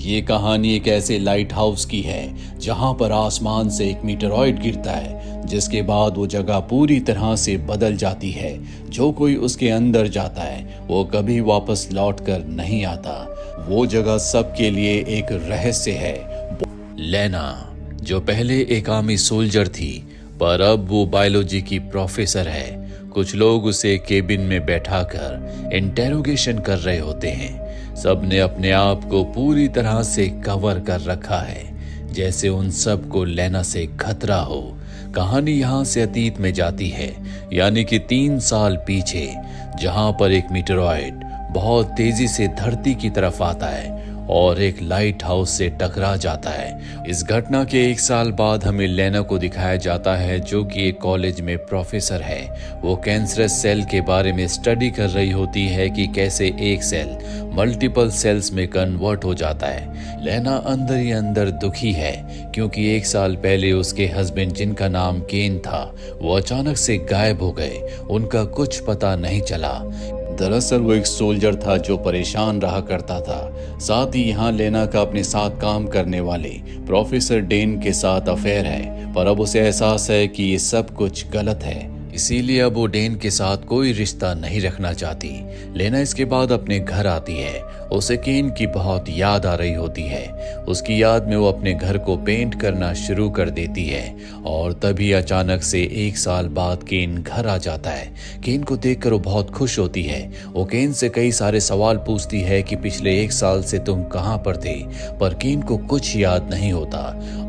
ये कहानी एक ऐसे लाइट हाउस की है जहां पर आसमान से एक मीटेरॉइड गिरता है, जिसके बाद वो जगह पूरी तरह से बदल जाती है। जो कोई उसके अंदर जाता है वो कभी वापस लौट कर नहीं आता। वो जगह सबके लिए एक रहस्य है। लेना, जो पहले एक आर्मी सोल्जर थी, पर अब वो बायोलॉजी की प्रोफेसर है। कुछ लोग उसे केबिन में बैठाकर इंटेरोगेशन कर रहे होते हैं। सबने अपने आप को पूरी तरह से कवर कर रखा है, जैसे उन सब को लेना से खतरा हो। कहानी यहाँ से अतीत में जाती है, यानी कि 3 साल पीछे, जहाँ पर एक मीटेरॉइड बहुत तेजी से धरती की तरफ आता है और एक लाइट हाउस से टकरा जाता है। इस घटना के 1 साल बाद हमें लेना को दिखाया जाता है, जो कि एक कॉलेज में प्रोफेसर है। वो कैंसरस सेल के बारे में स्टडी कर रही होती है कि कैसे एक सेल मल्टीपल सेल्स में कन्वर्ट हो जाता है। लेना अंदर ही अंदर दुखी है, क्योंकि 1 साल पहले उसके हस्बैंड, जिनका नाम केन था, वो अचानक से गायब हो गए। उनका कुछ पता नहीं चला। दरअसल वो एक सोल्जर था जो परेशान रहा करता था। साथ ही यहाँ लेना का अपने साथ काम करने वाले प्रोफेसर डेन के साथ अफेयर है, पर अब उसे एहसास है कि ये सब कुछ गलत है। इसीलिए अब वो डेन के साथ कोई रिश्ता नहीं रखना चाहती। लेना इसके बाद अपने घर आती है। उसे केन की बहुत याद आ रही होती है। उसकी याद में वो अपने घर को पेंट करना शुरू कर देती है, और तभी अचानक से 1 साल बाद केन घर आ जाता है। केन को देखकर वो बहुत खुश होती है। वो केन से कई सारे सवाल पूछती है कि पिछले 1 साल से तुम कहाँ पर थे, पर केन को कुछ याद नहीं होता।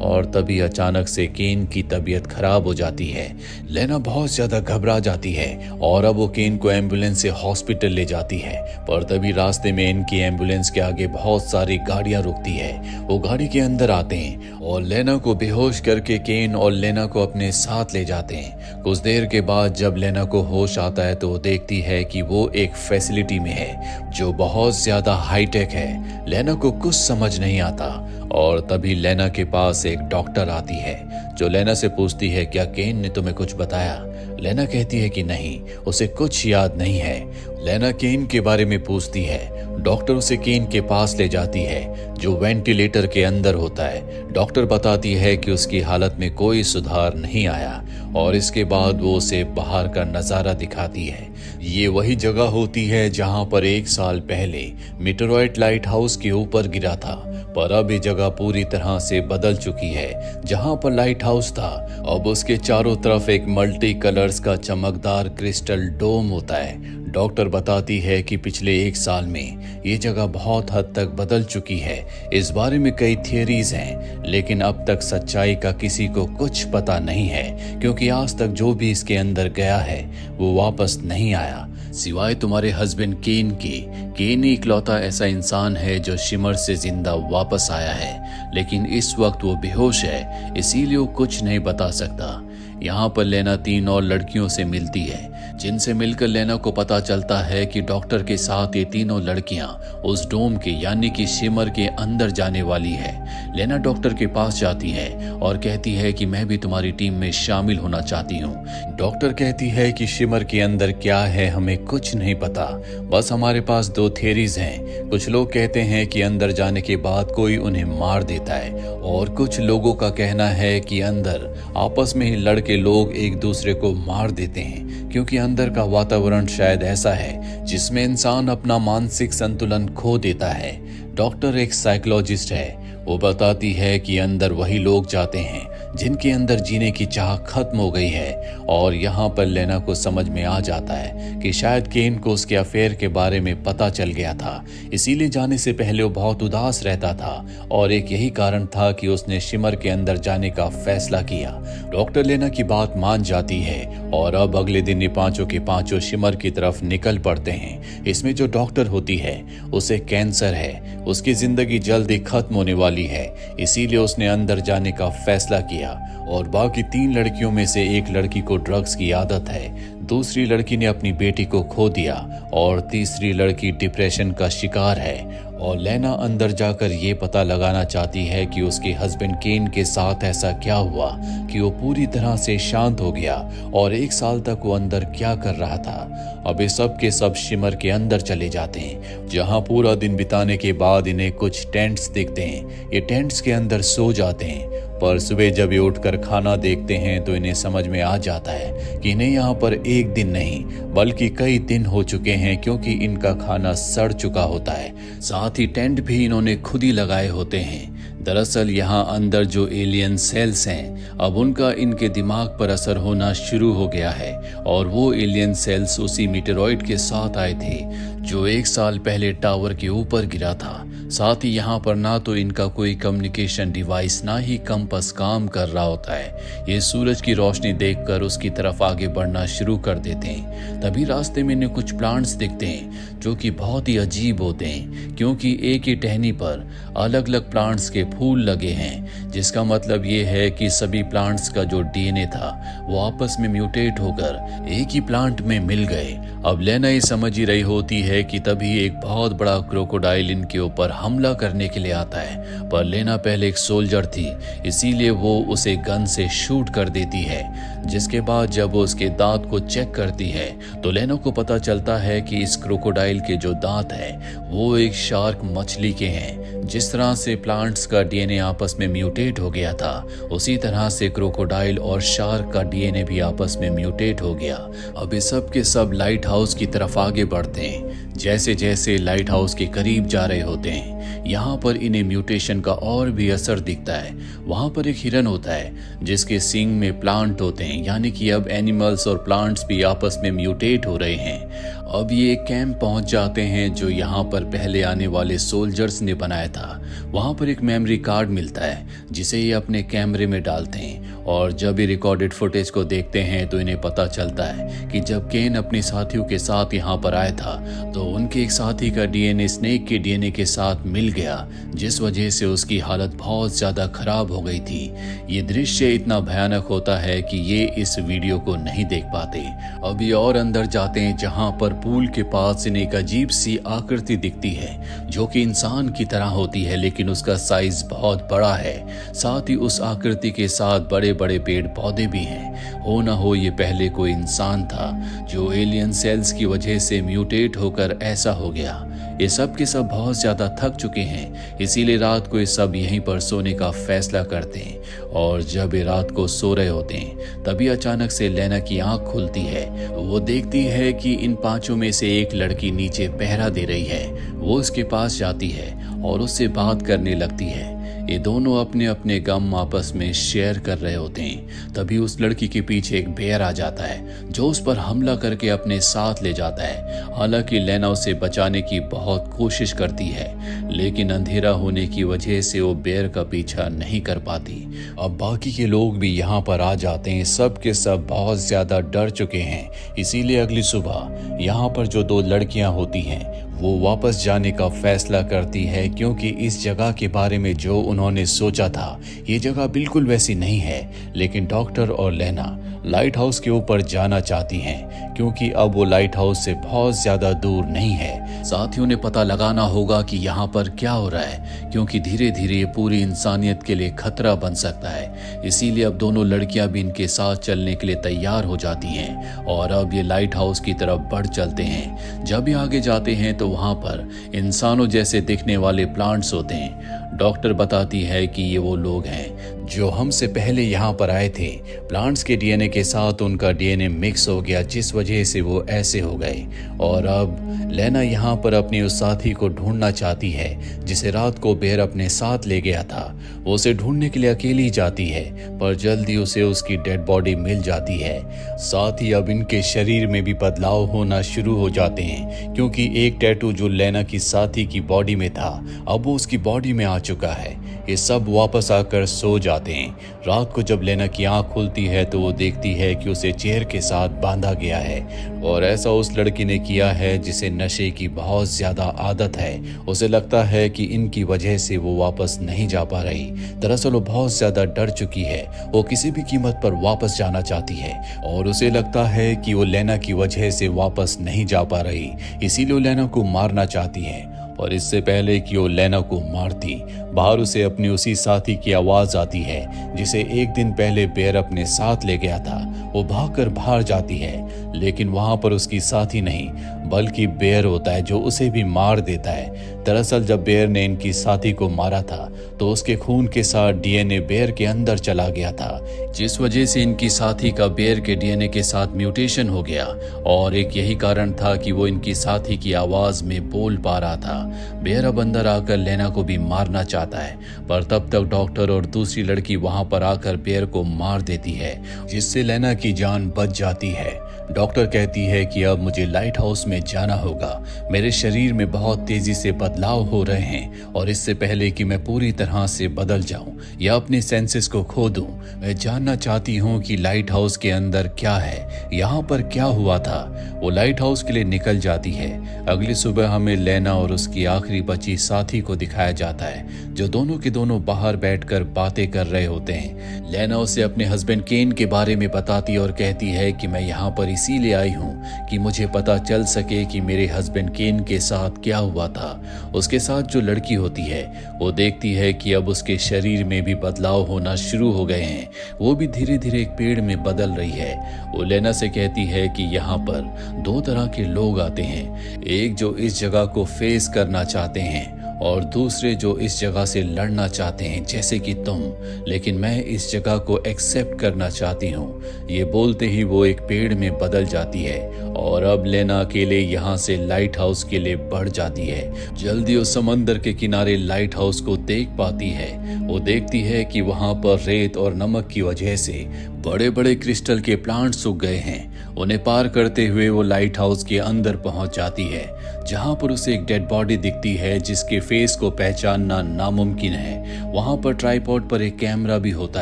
और तभी अचानक से केन की तबीयत खराब हो जाती है। लेना बहुत ज्यादा घबरा जाती है और अब वो केन को एम्बुलेंस से हॉस्पिटल ले जाती है, पर तभी रास्ते में इनकी एम्बुलेंस के आगे बहुत सारी गाड़ियां रुकती है। वो गाड़ी के अंदर आते हैं और लेना को बेहोश करके केन और लेना को अपने साथ ले जाते हैं। कुछ देर के बाद जब लेना को होश आता है तो वो देखती है कि वो एक फैसिलिटी में है जो बहुत ज्यादा हाईटेक है। लेना को कुछ समझ नहीं आता, और तभी लेना के पास एक डॉक्टर आती है जो लेना से पूछती है, क्या केन ने तुम्हें कुछ बताया? लेना कहती है कि नहीं, उसे कुछ याद नहीं है। लेना केन के बारे में पूछती है। डॉक्टर उसे केन के पास ले जाती है, जो वेंटिलेटर के अंदर होता है। डॉक्टर बताती है कि उसकी हालत में कोई सुधार नहीं आया, और इसके बाद वो उसे बाहर का नजारा दिखाती है। ये वही जगह होती है जहां पर 1 साल पहले मीटेरॉइड लाइट हाउस के ऊपर गिरा था, पर अब ये जगह पूरी तरह से बदल चुकी है। जहां पर लाइट हाउस था, अब उसके चारों तरफ एक मल्टी कलर्स का चमकदार क्रिस्टल डोम होता है। डॉक्टर बताती है कि पिछले 1 साल में ये जगह बहुत हद तक बदल चुकी है। इस बारे में कई थियरीज हैं, लेकिन अब तक सच्चाई का किसी को कुछ पता नहीं है, क्योंकि आज तक जो भी इसके अंदर गया है वो वापस नहीं आया, सिवाय तुम्हारे हस्बैंड केन के। केन ही इकलौता ऐसा इंसान है जो शिमर से जिंदा वापस आया है, लेकिन इस वक्त वो बेहोश है, इसीलिए वो कुछ नहीं बता सकता। यहाँ पर लेना 3 और लड़कियों से मिलती है, जिनसे मिलकर लेना को पता चलता है कि डॉक्टर के साथ ये तीनों लड़कियां उस डोम के, यानी कि शिमर के अंदर जाने वाली है। लेना डॉक्टर के पास जाती है और कहती है कि मैं भी तुम्हारी टीम में शामिल होना चाहती हूँ। डॉक्टर कहती है कि शिमर के अंदर क्या है हमें कुछ नहीं पता, बस हमारे पास 2 थियरीज हैं। कुछ लोग कहते हैं कि अंदर जाने के बाद कोई उन्हें मार देता है, और कुछ लोगों का कहना है कि अंदर आपस में ही लड़के लोग एक दूसरे को मार देते हैं, क्योंकि अंदर का वातावरण शायद ऐसा है जिसमें इंसान अपना मानसिक संतुलन खो देता है। डॉक्टर एक साइकोलॉजिस्ट है। वो बताती है कि अंदर वही लोग जाते हैं जिनके अंदर जीने की चाह खत्म हो गई है, और यहाँ पर लेना को समझ में आ जाता है कि शायद केन को उसके अफेयर के बारे में पता चल गया था, इसीलिए जाने से पहले वो बहुत उदास रहता था, और एक यही कारण था कि उसने शिमर के अंदर जाने का फैसला किया। डॉक्टर लेना की बात मान जाती है, और अब अगले दिन ये पांचों के पांचों शिमर की तरफ निकल पड़ते हैं। इसमें जो डॉक्टर होती है उसे कैंसर है, उसकी जिंदगी जल्द ही खत्म होने वाली है, इसीलिए उसने अंदर जाने का फैसला किया। और बाकी 3 लड़कियों में से एक लड़की को ड्रग्स की आदत है, दूसरी लड़की ने अपनी बेटी को खो दिया, और तीसरी लड़की डिप्रेशन का शिकार है। और लेना अंदर जाकर ये पता लगाना चाहती है कि उसके हस्बैंड केन के साथ ऐसा क्या हुआ कि वो पूरी तरह से शांत हो गया और 1 साल तक वो अंदर क्या कर रहा था। अब ये सब के सब शिमर के अंदर चले जाते हैं, जहां पूरा दिन बिताने के बाद इन्हें कुछ टेंट्स दिखते हैं। ये टेंट्स के अंदर सो जाते हैं, पर सुबह जब ये उठकर खाना देखते हैं तो इन्हें समझ में आ जाता है कि इन्हें यहाँ पर 1 दिन नहीं बल्कि कई दिन हो चुके हैं, क्योंकि इनका खाना सड़ चुका होता है। साथ ही टेंट भी इन्होंने खुद ही लगाए होते हैं। दरअसल यहाँ अंदर जो एलियन सेल्स हैं, अब उनका इनके दिमाग पर असर होना शुरू हो गया है और वो एलियन सेल्स उसी मीटेरॉइड के साथ आए थे जो 1 साल पहले टावर के ऊपर गिरा था। साथ ही यहाँ पर ना तो इनका कोई कम्युनिकेशन डिवाइस ना ही कंपास काम कर रहा होता है। ये सूरज की रोशनी देखकर उसकी तरफ आगे बढ़ना शुरू कर देते हैं। तभी रास्ते में इन्हें कुछ प्लांट्स दिखते हैं जो कि बहुत ही अजीब होते हैं, क्योंकि एक ही टहनी पर अलग अलग प्लांट्स के फूल लगे हैं, जिसका मतलब ये है कि सभी प्लांट्स का जो डीएनए था वो आपस में म्यूटेट होकर एक ही प्लांट में मिल गए। अब लेना ये समझ ही रही होती है कि तभी एक बहुत बड़ा क्रोकोडाइल इनके ऊपर हमला करने के लिए आता है, पर लेना पहले एक सोल्जर थी, इसीलिए वो उसे गन से शूट कर देती है। जिसके बाद जब वो उसके दांत को चेक करती है तो लेना को पता चलता है कि इस क्रोकोडाइल के जो दांत हैं वो एक शार्क मछली के हैं। जिस तरह से प्लांट्स का डीएनए आपस में म्यूटेट हो गया था, उसी तरह से क्रोकोडाइल और शार्क का डीएनए भी आपस में म्यूटेट हो गया। अब ये सब के सब लाइट हाउस की तरफ आगे बढ़ते हैं। जैसे जैसे लाइट हाउस के करीब जा रहे होते हैं, यहाँ पर इन्हें म्यूटेशन का और भी असर दिखता है। वहाँ पर एक हिरन होता है जिसके सींग में प्लांट होते हैं, यानी कि अब एनिमल्स और प्लांट्स भी आपस में म्यूटेट हो रहे हैं। अब ये एक कैंप पहुंच जाते हैं जो यहाँ पर पहले आने वाले सोल्जर्स ने बनाया था। वहाँ पर एक मेमोरी कार्ड मिलता है जिसे ये अपने कैमरे में डालते हैं, और जब ये रिकॉर्डेड फुटेज को देखते हैं तो इन्हें पता चलता है कि जब केन अपने साथियों के साथ यहाँ पर आया था तो उनके एक साथी का डीएनए स्नेक के डीएनए के साथ मिल गया, जिस वजह से उसकी हालत बहुत ज्यादा खराब हो गई थी। ये दृश्य इतना भयानक होता है कि ये इस वीडियो को नहीं देख पाते। अभी और अंदर जाते हैं जहाँ पर पूल के पास इन्हें एक अजीब सी आकृति दिखती है जो कि इंसान की तरह होती है, लेकिन उसका साइज बहुत बड़ा है। साथ ही उस आकृति के साथ बड़े बड़े पेड़ पौधे भी हैं। हो ना हो ये पहले कोई इंसान था जो एलियन सेल्स की वजह से म्यूटेट होकर ऐसा हो गया। ये सब के सब बहुत ज्यादा थक चुके हैं, इसीलिए रात को ये सब यहीं पर सोने का फैसला करते हैं। और जब ये रात को सो रहे होते हैं तभी अचानक से लेना की आंख खुलती है। वो देखती है कि इन 5 में से एक लड़की नीचे पहरा दे रही है। वो उसके पास जाती है और उससे बात करने लगती है। ये दोनों अपने अपने गम आपस में शेयर कर रहे होते हैं। तभी उस लड़की के पीछे एक बेयर आ जाता है जो उस पर हमला करके अपने साथ ले जाता है। हालांकि लेना उसे बचाने की बहुत कोशिश करती है, लेकिन अंधेरा होने की वजह से वो बेयर का पीछा नहीं कर पाती। अब बाकी के लोग भी यहाँ पर आ जाते हैं। सब के सब बहुत ज्यादा डर चुके हैं, इसीलिए अगली सुबह यहाँ पर जो 2 लड़कियां होती हैं वो वापस जाने का फैसला करती है, क्योंकि इस जगह के बारे में जो उन्होंने सोचा था ये जगह बिल्कुल वैसी नहीं है। लेकिन डॉक्टर और लेना लाइट हाउस के ऊपर जाना चाहती हैं, क्योंकि अब वो लाइट हाउस से बहुत ज्यादा दूर नहीं है। साथियों ने पता लगाना होगा कि यहाँ पर क्या हो रहा है, क्योंकि धीरे धीरे ये पूरी इंसानियत के लिए खतरा बन सकता है। इसीलिए अब दोनों लड़कियां भी इनके साथ चलने के लिए तैयार हो जाती हैं और अब ये लाइट हाउस की तरफ बढ़ चलते हैं। जब ये आगे जाते हैं तो वहां पर इंसानों जैसे दिखने वाले प्लांट्स होते हैं। डॉक्टर बताती है कि ये वो लोग हैं जो हमसे पहले यहाँ पर आए थे। प्लांट्स के डीएनए के साथ उनका डीएनए मिक्स हो गया, जिस वजह से वो ऐसे हो गए। और अब लेना यहाँ पर अपने उस साथी को ढूंढना चाहती है जिसे रात को बेर अपने साथ ले गया था। वो उसे ढूंढने के लिए अकेली जाती है, पर जल्दी उसे उसकी डेड बॉडी मिल जाती है। साथ ही अब इनके शरीर में भी बदलाव होना शुरू हो जाते हैं, क्योंकि एक टैटू जो लेना की साथी की बॉडी में था अब वो उसकी बॉडी में आ चुका है। ये सब वापस आकर सो जाते हैं। रात को जब लेना की आंख खुलती है तो वो देखती है कि उसे चेयर के साथ बांधा गया है, और ऐसा उस लड़की ने किया है जिसे नशे की बहुत ज्यादा आदत है। उसे लगता है कि इनकी वजह से वो वापस नहीं जा पा रही। दरअसल वो बहुत ज्यादा डर चुकी है। वो किसी भी कीमत पर वापस जाना चाहती है और उसे लगता है कि वो लेना की वजह से वापस नहीं जा पा रही, इसीलिए वो लेना को मारना चाहती है। और इससे पहले कि वो लेना को मारती, बाहर उसे अपनी उसी साथी की आवाज आती है जिसे एक दिन पहले बेयर अपने साथ ले गया था। वो भागकर बाहर जाती है, लेकिन वहां पर उसकी साथी नहीं बल्कि बेयर होता है जो उसे भी मार देता है। दरअसल जब बेयर ने इनकी साथी को मारा था तो उसके खून के साथ डीएनए बेयर के अंदर चला गया था, जिस वजह से इनकी साथी का बेयर के डीएनए के साथ म्यूटेशन हो गया और एक यही कारण था कि वो इनकी साथी की आवाज में बोल पा रहा था। बेयर अब अंदर आकर लेना को भी मारना चाहता है, पर तब तक डॉक्टर और दूसरी लड़की वहां पर आकर बेयर को मार देती है, जिससे लेना की जान बच जाती है। डॉक्टर कहती है कि अब मुझे लाइट हाउस में जाना होगा, मेरे शरीर में बहुत तेजी से बदलाव हो रहे हैं और इससे पहले कि मैं पूरी तरह से बदल जाऊं या अपने सेंसेस को खो दूं, मैं जानना चाहती हूं कि लाइट हाउस के अंदर क्या है, यहाँ पर क्या हुआ था। वो लाइट हाउस के लिए निकल जाती है। अगली सुबह हमें लेना और उसकी आखिरी बची साथी को दिखाया जाता है, जो दोनों के दोनों बाहर बैठकर बातें कर रहे होते हैं। लेना उसे अपने हस्बैंड केन के बारे में बताती और कहती है कि मैं यहाँ पर इसीलिए आई हूँ कि मुझे पता चल सके कि मेरे हस्बैंड केन के साथ क्या हुआ था। उसके साथ जो लड़की होती है वो देखती है कि अब उसके शरीर में भी बदलाव होना शुरू हो गए हैं, वो भी धीरे धीरे एक पेड़ में बदल रही है। वो लेना से कहती है कि यहाँ पर दो तरह के लोग आते हैं, एक जो इस जगह को फेस करना चाहते हैं और दूसरे जो इस जगह से लड़ना चाहते हैं, जैसे कि तुम, लेकिन मैं इस जगह को एक्सेप्ट करना चाहती हूँ। ये बोलते ही वो एक पेड़ में बदल जाती है और अब लेना अकेले यहाँ से लाइट हाउस के लिए बढ़ जाती है। जल्दी उस समंदर के किनारे लाइट हाउस को देख पाती है। वो देखती है कि वहाँ पर रेत और नमक की वजह से बड़े बड़े क्रिस्टल के प्लांट सूख गए हैं। उन्हें पार करते हुए वो लाइट हाउस के अंदर पहुंच जाती है, जहां पर उसे एक डेड बॉडी दिखती है जिसके फेस को पहचानना नामुमकिन है। वहां पर ट्राइपॉड पर एक कैमरा भी होता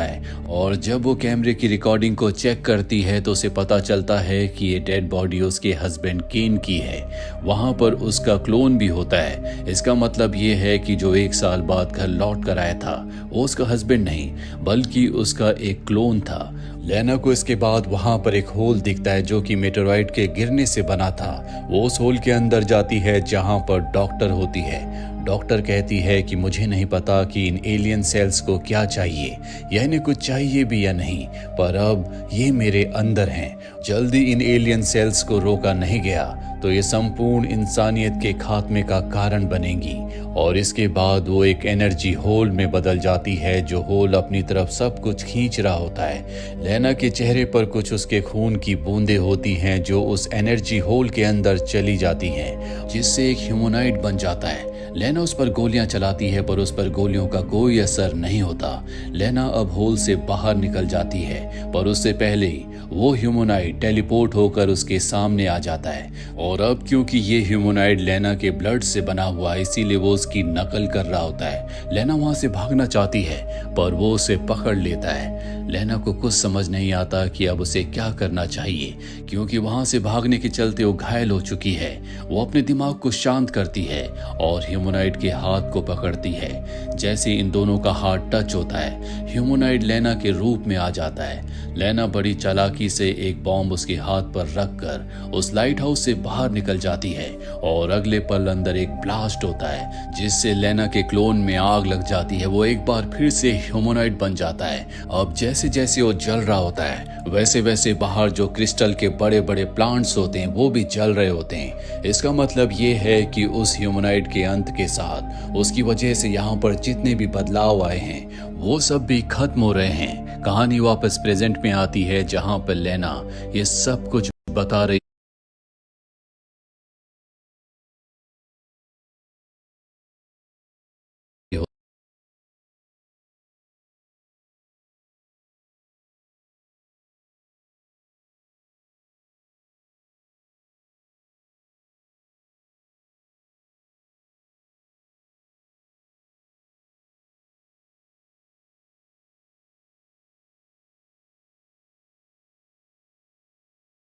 है और जब वो कैमरे की रिकॉर्डिंग को चेक करती है तो उसे पता चलता है कि ये डेड बॉडी उसके हस्बैंड केन की है। वहां पर उसका क्लोन भी होता है। इसका मतलब ये है कि जो 1 साल बाद घर लौट कर आया था वो उसका हस्बैंड नहीं बल्कि उसका एक क्लोन था। लेना को इसके बाद वहां पर एक होल दिखता है जो कि मेटेरॉइड के गिरने से बना था। वो उस होल के अंदर जाती है जहां पर डॉक्टर होती है। डॉक्टर कहती है कि मुझे नहीं पता कि इन एलियन सेल्स को क्या चाहिए या इन्हें कुछ चाहिए भी या नहीं, पर अब ये मेरे अंदर हैं। जल्दी इन एलियन सेल्स को रोका नहीं गया तो ये संपूर्ण इंसानियत के खात्मे का कारण बनेंगी और इसके बाद वो एक एनर्जी होल में बदल जाती है, जो होल अपनी तरफ सब कुछ खींच रहा होता है। लेना के चेहरे पर कुछ उसके खून की बूंदें होती हैं जो उस एनर्जी होल के अंदर चली जाती हैं, जिससे एक ह्यूमनॉइड बन जाता है। लेना उस पर गोलियां चलाती है पर उस पर गोलियों का कोई असर नहीं होता। लेना अब होल से बाहर निकल जाती है, पर उससे पहले ही वो ह्यूमनॉइड टेलीपोर्ट होकर उसके सामने आ जाता है और अब क्योंकि ये ह्यूमनॉइड लेना के ब्लड से बना हुआ है इसीलिए वो उसकी नकल कर रहा होता है। लेना वहां से भागना चाहती है पर वो उसे पकड़ लेता है। लेना को कुछ समझ नहीं आता कि अब उसे क्या करना चाहिए, क्योंकि वहां से भागने के चलते वो घायल हो चुकी है। वो अपने दिमाग को शांत करती है और ह्यूमनॉइड के हाथ को पकड़ती है। जैसे इन दोनों का हाथ टच होता है, ह्यूमनॉइड लेना के रूप में आ जाता है। लेना बड़ी चालाकी से एक बॉम्ब उसके हाथ पर रखकर उस लाइट हाउस से बाहर निकल जाती है और अगले पल अंदर एक ब्लास्ट होता है जिससे लेना के क्लोन में आग लग जाती है। वो एक बार फिर से ह्यूमनॉइड बन जाता है। अब जैसे जैसे वो जल रहा होता है वैसे वैसे बाहर जो क्रिस्टल के बड़े बड़े प्लांट्स होते हैं वो भी जल रहे होते हैं। इसका मतलब ये है कि उस ह्यूमनॉइड के अंत के साथ उसकी वजह से यहाँ पर जितने भी बदलाव आए हैं वो सब भी खत्म हो रहे हैं। कहानी वापस प्रेजेंट में आती है जहां पर लेना ये सब कुछ बता रही हो।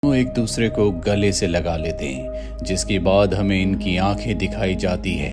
दोनों एक दूसरे को गले से लगा लेते हैं, जिसके बाद हमें इनकी आंखें दिखाई जाती है।